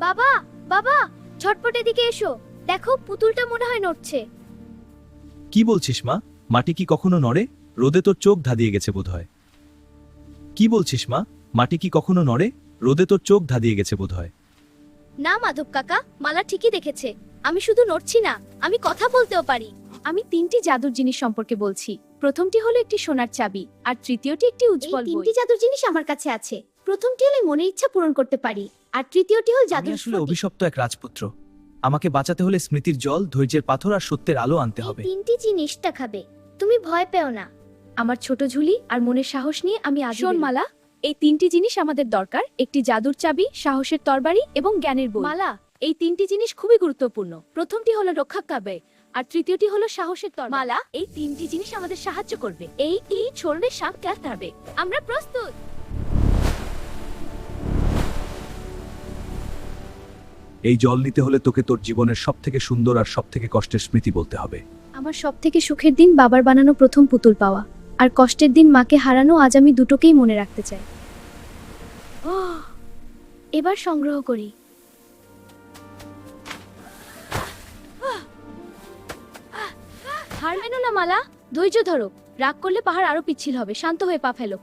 বাবা, বাবা, ঝটপট এদিকে এসো। দেখো, পুতুলটা মনে হয় নড়ছে। কি বলছিস মা? মাটি কি কখনো নড়ে? রোদে তোর চোখ ধাঁধিয়ে গেছে বোধহয়। কি বলছিস মা? মাটি কি কখনো নড়ে? রোদে তোর চোখ ধাঁধিয়ে গেছে বোধহয়। না মাধব কাকা, মালা ঠিকই দেখেছে। আমি শুধু নড়ছি না, আমি কথা বলতেও পারি। আমি তিনটি জাদুর জিনিস সম্পর্কে বলছি। প্রথমটি হলো একটি সোনার চাবি, আর তৃতীয়টি একটি এই উজ্জ্বল বই। তিনটি জাদুর জিনিস আমার কাছে আছে। প্রথমটি হলে মনের ইচ্ছা পূরণ করতে পারি, আর তৃতীয়টি হল আমি জাদুর আসলে স্ফটিক। অভিশপ্ত এক রাজপুত্র। আমাকে বাঁচাতে হলে স্মৃতির জল, ধৈর্যের পাথর আর সত্যের আলো আনতে এই হবে। তিনটি জিনিসটা খাবে, তুমি ভয় পেও না। আমার ছোট ঝুলি আর মনের সাহস নিয়ে আমি আজ শোন মালা, এই তিনটি জিনিস আমাদের দরকার। একটি জাদুর চাবি, সাহসের তরবারি এবং জ্ঞানের বই। মালা, এই তিনটি জিনিস খুবই গুরুত্বপূর্ণ। প্রথমটি হলো রক্ষা কাবে, আর তৃতীয়টি হলো সাহসের তরবারি। মালা, এই তিনটি জিনিস আমাদের সাহায্য করবে। এই ছোড়লে সাপ কাটতে হবে। আমরা প্রস্তুত। এই জল নিতে হলে তোকে তোর জীবনের সবথেকে সুন্দর আর সবথেকে কষ্টের স্মৃতি বলতে হবে। আমার সবথেকে সুখের দিন বাবার বানানো প্রথম পুতুল পাওয়া, আর কষ্টের দিন মাকে হারানো। আজ আমি দুটোকেই মনে রাখতে চাই। এবার সংগ্রহ করি। হার মেনো না মালা, ধৈর্য ধরো। রাগ করলে পাহাড় আরো পিচ্ছিল হবে। শান্ত হয়ে পা ফেলো।